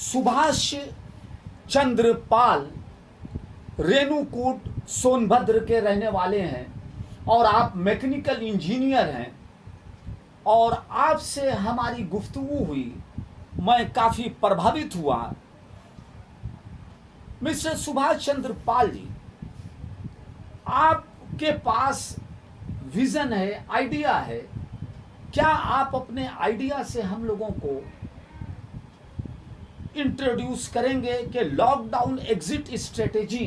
सुभाष चंद्र पाल रेणुकूट सोनभद्र के रहने वाले हैं और आप मैकेनिकल इंजीनियर हैं और आपसे हमारी गुफ्तगू हुई, मैं काफ़ी प्रभावित हुआ। मिस्टर सुभाष चंद्र पाल जी, आपके पास विजन है, आइडिया है, क्या आप अपने आइडिया से हम लोगों को इंट्रोड्यूस करेंगे कि लॉकडाउन एग्जिट स्ट्रेटेजी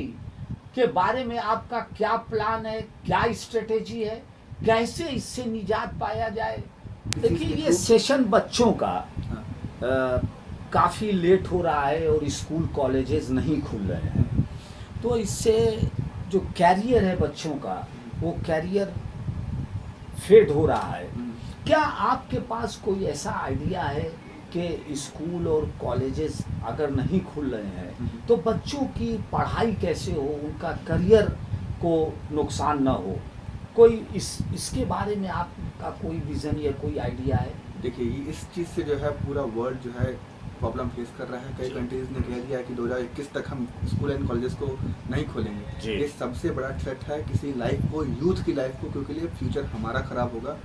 के बारे में आपका क्या प्लान है, क्या स्ट्रेटेजी है, कैसे इससे निजात पाया जाए? देखिए, ये सेशन बच्चों का काफ़ी लेट हो रहा है और स्कूल कॉलेजेस नहीं खुल रहे हैं, तो इससे जो कैरियर है बच्चों का, वो कैरियर फेड हो रहा है। क्या आपके पास कोई ऐसा आइडिया है कि स्कूल और कॉलेजेस अगर नहीं खुल रहे हैं तो बच्चों की पढ़ाई कैसे हो, उनका करियर को नुकसान ना हो? कोई इसके बारे में आपका कोई विज़न या कोई आइडिया है? देखिए, इस चीज़ से जो है पूरा वर्ल्ड जो है प्रॉब्लम फेस कर रहा है। कई कंट्रीज़ ने कह दिया है कि 2021 तक हम स्कूल एंड कॉलेजेस को नहीं खोलेंगे। ये सबसे बड़ा थ्रेट है किसी लाइफ को, यूथ की लाइफ को, क्योंकि लिए फ्यूचर हमारा ख़राब होगा।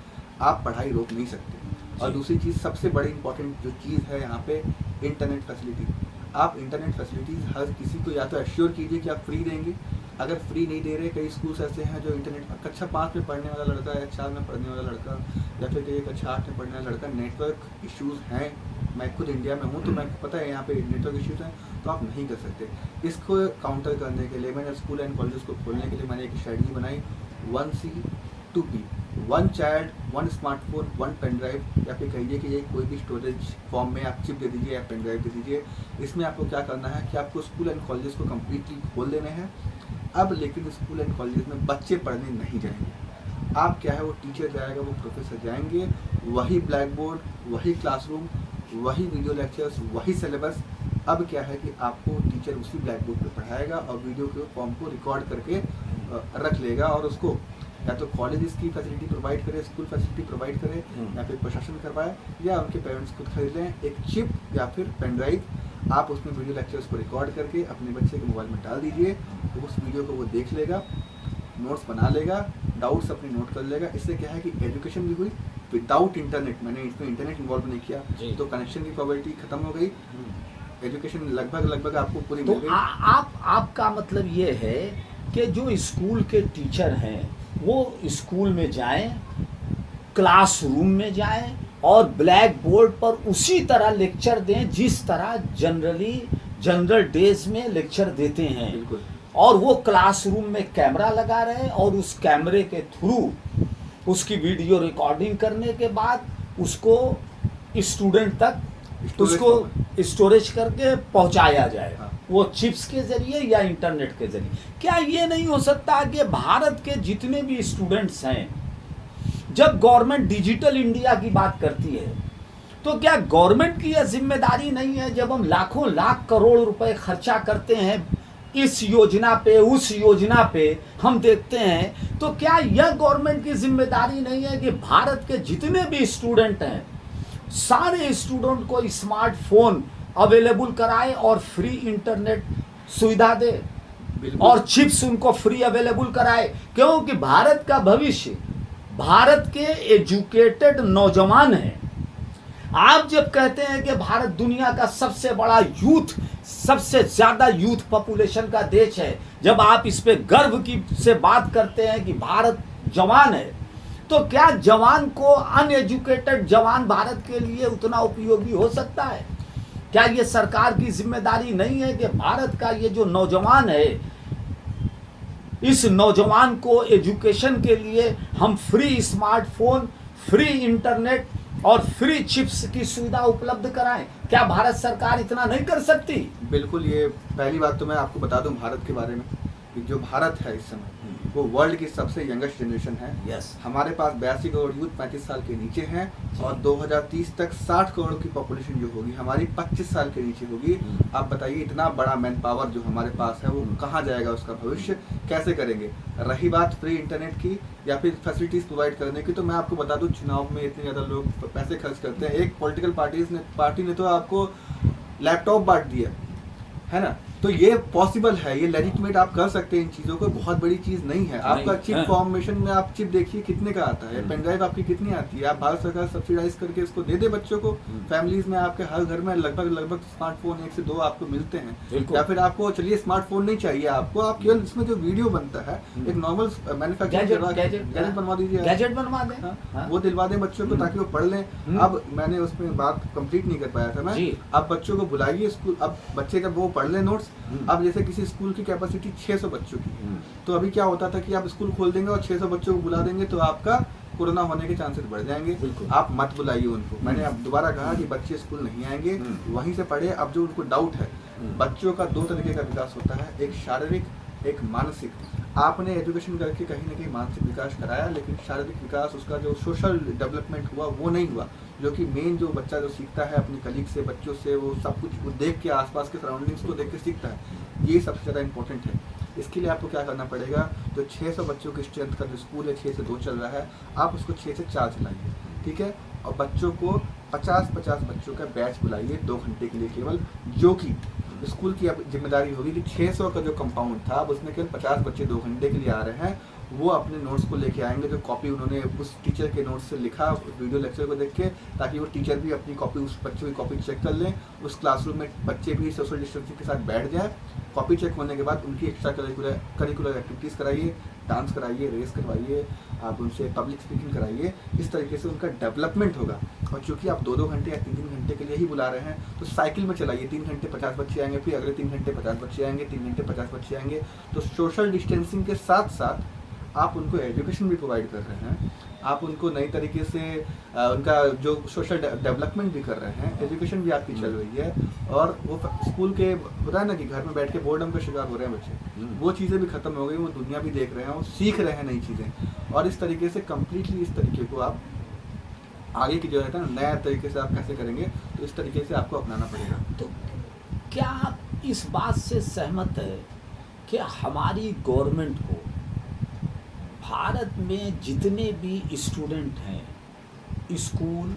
आप पढ़ाई रोक नहीं सकते। और दूसरी चीज़, सबसे बड़ी इंपॉर्टेंट जो चीज़ है यहाँ पे, इंटरनेट फैसिलिटी। आप इंटरनेट फैसिलिटीज़ हर किसी को या तो एश्योर कीजिए कि आप फ्री देंगे। अगर फ्री नहीं दे रहे, कई स्कूल्स ऐसे हैं जो इंटरनेट कक्षा 5 में पढ़ने वाला लड़का या 4 में पढ़ने वाला लड़का या फिर कई कक्षा 8 में पढ़ने वाला लड़का, नेटवर्क इश्यूज़ हैं। मैं खुद इंडिया में हूँ तो मैं पता है यहाँ पे नेटवर्क इश्यूज़ हैं, तो आप नहीं कर सकते। इसको काउंटर करने के लिए मैंने स्कूल एंड कॉलेजेस को खोलने के लिए मैंने एक स्ट्रेटजी बनाई, 1C 2P, 1 child 1 smartphone 1 pen drive, या फिर कहिए कि ये कोई भी स्टोरेज फॉर्म में आप चिप दे दीजिए या पेन ड्राइव दे दीजिए। इसमें आपको क्या करना है कि आपको स्कूल एंड कॉलेजेस को कम्प्लीटली खोल देने हैं। अब लेकिन स्कूल एंड कॉलेजेस में बच्चे पढ़ने नहीं जाएंगे। आप क्या है, वो टीचर जाएगा, वो प्रोफेसर जाएंगे, वही ब्लैक बोर्ड, वही क्लासरूम, वही वीडियो लेक्चर्स, वही सिलेबस। अब क्या है कि आपको टीचर उसी ब्लैक बोर्ड पर पढ़ाएगा और वीडियो के फॉर्म को रिकॉर्ड करके रख लेगा, और उसको या तो कॉलेज इसकी फैसिलिटी प्रोवाइड करे, स्कूल फैसिलिटी प्रोवाइड करे, या फिर प्रशासन करवाए, या उनके पेरेंट्स खुद खरीद लें एक चिप या फिर पेन ड्राइव। आप उसमें वीडियो लेक्चर्स को रिकॉर्ड करके अपने बच्चे के मोबाइल में डाल दीजिए, तो उस वीडियो को वो देख लेगा, नोट्स बना लेगा, डाउट्स अपने नोट कर लेगा। इससे क्या है कि एजुकेशन भी हुई विदाउट इंटरनेट। मैंने इसमें इंटरनेट इन्वॉल्व नहीं किया, तो कनेक्शन की प्रोबेबिलिटी खत्म हो गई। एजुकेशन लगभग आपको पूरी मिल गई। आपका मतलब ये है कि जो स्कूल के टीचर हैं वो स्कूल में जाएं, क्लासरूम में जाएं और ब्लैक बोर्ड पर उसी तरह लेक्चर दें जिस तरह जनरल डेज में लेक्चर देते हैं। बिल्कुल। और वो क्लासरूम में कैमरा लगा रहे और उस कैमरे के थ्रू उसकी वीडियो रिकॉर्डिंग करने के बाद उसको स्टूडेंट तक उसको स्टोरेज करके पहुंचाया जाए। हाँ। वो चिप्स के जरिए या इंटरनेट के जरिए। क्या ये नहीं हो सकता कि भारत के जितने भी स्टूडेंट्स हैं, जब गवर्नमेंट डिजिटल इंडिया की बात करती है तो क्या गवर्नमेंट की यह जिम्मेदारी नहीं है, जब हम लाखों लाख करोड़ रुपए खर्चा करते हैं इस योजना पे उस योजना पे, हम देखते हैं, तो क्या यह गवर्नमेंट की जिम्मेदारी नहीं है कि भारत के जितने भी स्टूडेंट हैं सारे स्टूडेंट को स्मार्टफोन अवेलेबल कराए और फ्री इंटरनेट सुविधा दे और चिप्स उनको फ्री अवेलेबल कराए? क्योंकि भारत का भविष्य भारत के एजुकेटेड नौजवान हैं। आप जब कहते हैं कि भारत दुनिया का सबसे बड़ा यूथ, सबसे ज्यादा यूथ पॉपुलेशन का देश है, जब आप इस पे गर्व की से बात करते हैं कि भारत जवान है, तो क्या जवान को अनएजुकेटेड जवान भारत के लिए उतना उपयोगी हो सकता है? क्या ये सरकार की जिम्मेदारी नहीं है कि भारत का ये जो नौजवान है, इस नौजवान को एजुकेशन के लिए हम फ्री स्मार्टफोन, फ्री इंटरनेट और फ्री चिप्स की सुविधा उपलब्ध कराएं? क्या भारत सरकार इतना नहीं कर सकती? बिल्कुल। ये पहली बात तो मैं आपको बता दूं भारत के बारे में कि जो भारत है इस समय वो वर्ल्ड की सबसे यंगेस्ट जनरेशन है। यस। हमारे पास 82 करोड़ यूथ 35 साल के नीचे हैं और 2030 तक 60 करोड़ की पॉपुलेशन जो होगी हमारी 25 साल के नीचे होगी। आप बताइए, इतना बड़ा मैन पावर जो हमारे पास है वो कहाँ जाएगा? उसका भविष्य कैसे करेंगे? रही बात फ्री इंटरनेट की या फिर फैसिलिटीज़ प्रोवाइड करने की, तो मैं आपको बता दूं, चुनाव में इतने ज़्यादा लोग पैसे खर्च करते हैं। एक पॉलिटिकल पार्टी ने तो आपको लैपटॉप बांट दिया, है ना। तो ये पॉसिबल है, ये लेजिटिमेट आप कर सकते हैं इन चीज़ों को, बहुत बड़ी चीज़ नहीं है। आपका चिप हाँ। फॉर्मेशन में आप चिप देखिए कितने का आता है, पेन ड्राइव आपकी कितनी आती है, आप भारत सरकार सब्सिडाइज करके इसको दे दे बच्चों को। फैमिलीज में आपके हर घर में लगभग स्मार्टफोन 1 से 2 आपको मिलते हैं, या फिर आपको चलिए स्मार्टफोन नहीं चाहिए आपको, आप केवल इसमें जो वीडियो बनता है एक नॉर्मल मैन्युफैक्चरिंग गैजेट बनवा दीजिए, गैजेट बनवा दें, हाँ, वो दिलवा दें बच्चों को ताकि वो पढ़ लें। अब मैंने उसमें बात कंप्लीट नहीं कर पाया था मैं, अब बच्चों को बुलाइए स्कूल, अब बच्चे जब वो पढ़ लें नोट्स, अब जैसे किसी स्कूल की कैपेसिटी 600 बच्चों की, तो अभी क्या होता था कि आप स्कूल खोल देंगे और 600 बच्चों को बुला देंगे तो आपका कोरोना होने के चांसेस बढ़ जाएंगे। आप मत बुलाइए उनको। मैंने अब दोबारा कहा कि बच्चे स्कूल नहीं आएंगे, वहीं से पढ़े। अब जो उनको डाउट है, बच्चों का 2 तरीके का विकास होता है, एक शारीरिक, एक मानसिक। आपने एजुकेशन करके कहीं ना कहीं मानसिक विकास कराया, लेकिन शारीरिक विकास, उसका जो सोशल डेवलपमेंट हुआ वो नहीं हुआ, जो कि मेन जो बच्चा जो सीखता है अपने कलीग से, बच्चों से, वो सब कुछ वो देख के, आसपास के सराउंडिंग्स को देख के सीखता है, ये सबसे ज़्यादा इंपॉर्टेंट है। इसके लिए आपको क्या करना पड़ेगा, तो 600 बच्चों की स्ट्रेंथ का जो स्कूल है 6 से 2 चल रहा है, आप उसको 6 से 4 चलाइए, ठीक है। और बच्चों को 50-50 बच्चों का बैच बुलाइए 2 घंटे के लिए केवल, जो कि स्कूल की अब जिम्मेदारी होगी कि 600 का जो कंपाउंड था, अब उसमें केवल 50 बच्चे 2 घंटे के लिए आ रहे हैं। वो अपने नोट्स को लेके आएंगे, जो कॉपी उन्होंने उस टीचर के नोट्स से लिखा वीडियो लेक्चर को देख के, ताकि वो टीचर भी अपनी कॉपी, उस बच्चों की कॉपी चेक कर लें। उस क्लासरूम में बच्चे भी सोशल डिस्टेंसिंग के साथ बैठ जाए। कॉपी चेक होने के बाद उनकी एक्स्ट्रा करिकुलर एक्टिविटीज़ कराइए, डांस कराइए, रेस करवाइए, आप उनसे पब्लिक स्पीकिंग कराइए। इस तरीके से उनका डेवलपमेंट होगा। और चूँकि आप 2-2 घंटे या 3-3 घंटे के लिए ही बुला रहे हैं, तो साइकिल में चलाइए। 3 घंटे 50 बच्चे आएंगे, फिर अगले 3 घंटे 50 बच्चे आएंगे, 3 घंटे 50 बच्चे आएंगे। तो सोशल डिस्टेंसिंग के साथ साथ आप उनको एजुकेशन भी प्रोवाइड कर रहे हैं, आप उनको नई तरीके से उनका जो सोशल डेवलपमेंट भी कर रहे हैं, एजुकेशन भी आपकी चल रही है। और वो स्कूल के होता है ना कि घर में बैठ के बोर्डम का शिकार हो रहे हैं बच्चे, वो चीज़ें भी खत्म हो गई, वो दुनिया भी देख रहे हैं, वो सीख रहे हैं नई चीज़ें। और इस तरीके से कम्प्लीटली इस तरीके को आप आगे की जो है ना नया तरीके से आप कैसे करेंगे, तो इस तरीके से आपको अपनाना पड़ेगा। तो क्या आप इस बात से सहमत है कि हमारी गवर्नमेंट को भारत में जितने भी स्टूडेंट हैं, स्कूल,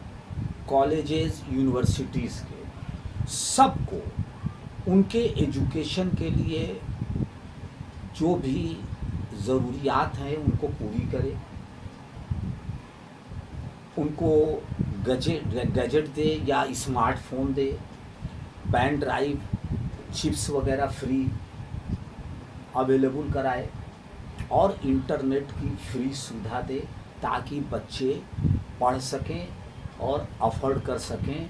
कॉलेजेस, यूनिवर्सिटीज़ के, सबको उनके एजुकेशन के लिए जो भी ज़रूरियात हैं उनको पूरी करे, उनको गैजेट दे या स्मार्टफोन दे, पेन ड्राइव, चिप्स वगैरह फ्री अवेलेबल कराए और इंटरनेट की फ्री सुविधा दे, ताकि बच्चे पढ़ सकें और अफोर्ड कर सकें।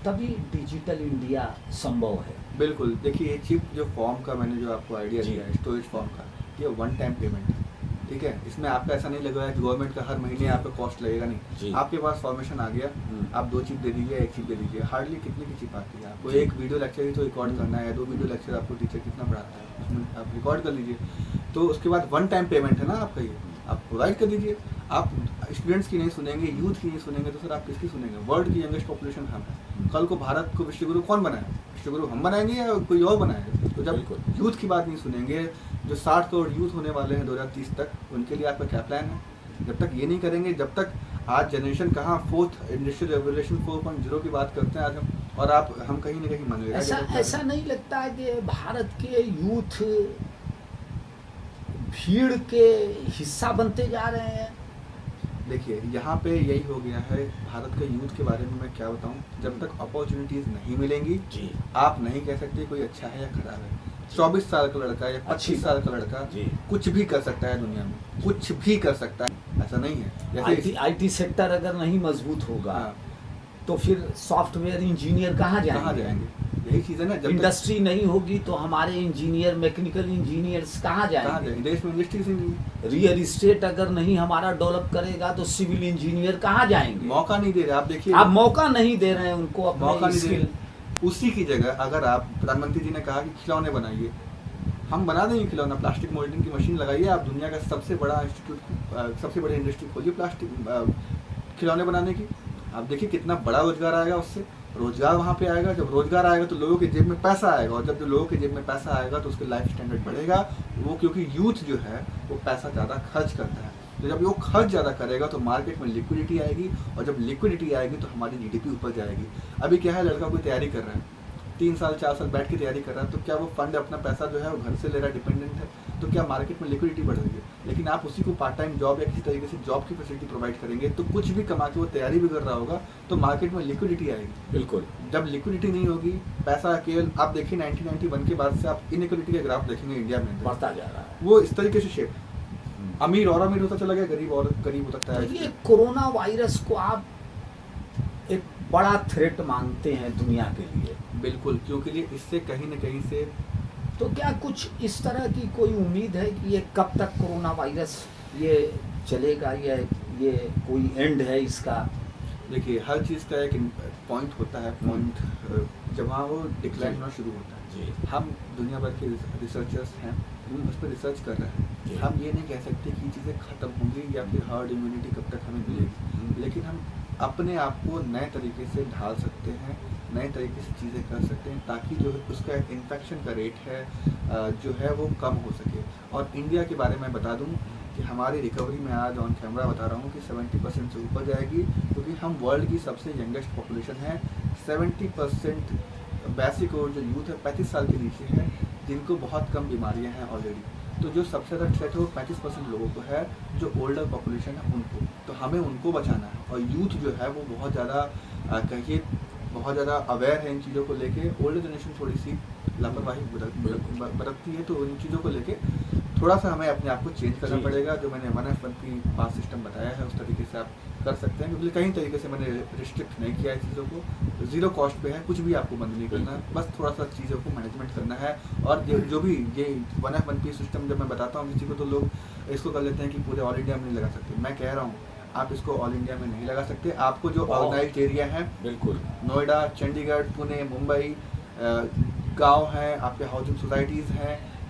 तभी डिजिटल इंडिया संभव है। बिल्कुल। देखिए, चिप जो फॉर्म का मैंने जो आपको आइडिया दिया है, स्टोरेज फॉर्म का, ये 1 टाइम पेमेंट है, ठीक है। इसमें आपका ऐसा नहीं लगेगा कि गवर्नमेंट का हर महीने आपका कॉस्ट लगेगा, नहीं। आपके पास फॉर्मेशन आ गया, आप 2 चिप दे दीजिए, 1 चिप दे दीजिए, हार्डली कितने की चिप आती है आपको। 1 वीडियो लेक्चर ही तो रिकॉर्ड करना है, 2 वीडियो लेक्चर आपको टीचर कितना पढ़ाता है उसमें आप रिकॉर्ड कर लीजिए। तो उसके बाद 1 टाइम पेमेंट है ना आपका, ये आप प्रोवाइड कर दीजिए। आप स्टूडेंट्स की नहीं सुनेंगे, यूथ की नहीं सुनेंगे, तो सर आप किसकी सुनेंगे। वर्ल्ड की यंगेस्ट पॉपुलेशन हम है। कल को भारत को विश्वगुरु कौन बनाए, विश्वगुरु हम बनाएंगे या कोई और बनाएगा। तो जब यूथ की बात नहीं सुनेंगे, जो 60 करोड़ यूथ होने वाले हैं 2030 तक, उनके लिए आपका क्या प्लान है। जब तक ये नहीं करेंगे, जब तक आज जनरेशन कहाँ 4th इंडस्ट्रियल रेवोल्यूशन 4.0 की बात करते हैं आज हम, और हम कहीं ना कहीं मनरेगा। ऐसा नहीं लगता है कि भारत के यूथ भीड़ के हिस्सा बनते जा रहे हैं। देखिए, यहाँ पे यही हो गया है। भारत के यूथ के बारे में मैं क्या बताऊँ, जब तक अपॉर्चुनिटीज़ नहीं मिलेंगी आप नहीं कह सकते कोई अच्छा है या खराब है। 24 साल का लड़का या 25 साल का लड़का कुछ भी कर सकता है दुनिया में, कुछ भी कर सकता है, ऐसा नहीं है। जैसे IT सेक्टर अगर नहीं मजबूत होगा तो फिर सॉफ्टवेयर इंजीनियर कहाँ जाएंगे? यही चीज़ है ना, जब इंडस्ट्री नहीं होगी तो हमारे इंजीनियर, मैकेनिकल इंजीनियर्स कहाँ जाएंगे? देश में इंडस्ट्रीज ही नहीं। रियल इस्टेट अगर नहीं हमारा डेवलप करेगा तो सिविल इंजीनियर कहाँ जाएंगे? मौका नहीं दे रहे। आप देखिए, आप मौका नहीं दे रहे हैं उनको, मौका नहीं दे रहे। उसी की जगह अगर आप, प्रधानमंत्री जी ने कहा कि खिलौने बनाइए, हम बना देंगे खिलौना। प्लास्टिक मोल्डिंग की मशीन लगाइए, आप दुनिया का सबसे बड़ा इंस्टीट्यूट, सबसे बड़ी इंडस्ट्री खोलिए प्लास्टिक खिलौने बनाने की। आप देखिए कितना बड़ा रोजगार आएगा, उससे रोजगार वहाँ पे आएगा। जब रोजगार आएगा तो लोगों के जेब में पैसा आएगा, और जब लोगों के जेब में पैसा आएगा तो उसके लाइफ स्टैंडर्ड बढ़ेगा। वो क्योंकि यूथ जो है वो पैसा ज़्यादा खर्च करता है, तो जब वो खर्च ज़्यादा करेगा तो मार्केट में लिक्विडिटी आएगी, और जब लिक्विडिटी आएगी तो हमारी GDP ऊपर जाएगी। अभी क्या है, लड़का कोई तैयारी कर रहा है, 3 साल 4 साल बैठ के तैयारी कर रहा है, तो क्या वो फंड अपना पैसा जो है वो घर से ले रहा है, डिपेंडेंट है, तो क्या मार्केट में लिक्विडिटी बढ़ रही है। लेकिन आप उसी को पार्ट टाइम जॉब या किसी तरीके से जॉब की फैसिलिटी प्रोवाइड करेंगे, तो कुछ भी कमा के वो तैयारी भी कर रहा होगा, तो मार्केट में लिक्विडिटी आएगी। बिल्कुल। जब लिक्विडिटी नहीं होगी, पैसा केवल आप देखिए 1991 के बाद से आप इनइक्वालिटी के ग्राफ देखेंगे इंडिया में बढ़ता जा रहा है, वो इस तरीके से शेप, अमीर और अमीर होता चला गया, गरीब और गरीब होता तो है। ये कोरोना वायरस को आप एक बड़ा थ्रेट मानते हैं दुनिया के लिए? बिल्कुल, क्योंकि लिए इससे कहीं न कहीं से तो क्या कुछ इस तरह की कोई उम्मीद है कि ये कब तक कोरोना वायरस ये चलेगा, या ये कोई एंड है इसका? देखिए, हर चीज़ का एक पॉइंट होता है, पॉइंट जहाँ वो डिक्लाइन होना शुरू होता है। जी। हम दुनिया भर के रिसर्चर्स हैं, उस पर रिसर्च कर रहे जी। हैं। हम ये नहीं कह सकते कि चीज़ें ख़त्म होंगी या फिर हर्ड इम्यूनिटी कब तक हमें मिलेगी, लेकिन हम अपने आप को नए तरीके से ढाल सकते हैं, नए तरीके से चीज़ें कर सकते हैं, ताकि जो है उसका इन्फेक्शन का रेट है जो है वो कम हो सके। और इंडिया के बारे में बता दूं कि हमारी रिकवरी में आज ऑन कैमरा बता रहा हूँ कि 70% से ऊपर जाएगी, क्योंकि हम वर्ल्ड की सबसे यंगेस्ट पॉपुलेशन है। 70% बेसिक और जो यूथ है 35 साल के नीचे है, जिनको बहुत कम बीमारियां हैं ऑलरेडी। तो जो सबसे ज़्यादा थ्रेट है वो 35% लोगों को है, जो ओल्डर पॉपुलेशन है उनको। तो हमें उनको बचाना है, और यूथ जो है वो बहुत ज़्यादा कहिए बहुत ज़्यादा अवेयर है इन चीज़ों को लेके। ओल्डर जनरेशन थोड़ी सी लापरवाही बरतती है, तो इन चीज़ों को लेके थोड़ा सा हमें अपने आप को चेंज करना पड़ेगा। जो मैंने 1F1 की पास सिस्टम बताया है, उस तरीके से आप कर सकते हैं, क्योंकि कहीं तरीके से मैंने रिस्ट्रिक्ट नहीं किया है चीज़ों को। ज़ीरो कॉस्ट पे है, कुछ भी आपको बंद नहीं करना, बस थोड़ा सा चीज़ों को मैनेजमेंट करना है। और जो भी ये 1F1P सिस्टम जब मैं बताता हूँ किसी को, तो लोग इसको कर लेते हैं कि पूरे ऑल इंडिया में नहीं लगा सकते। मैं कह रहा हूँ आप इसको ऑल इंडिया में नहीं लगा सकते। आपको जो ऑर्गेनाइज्ड एरिया है, बिल्कुल, नोएडा, चंडीगढ़, पुणे, मुंबई, गांव हैं, आपके हाउसिंग सोसाइटीज़ हैं,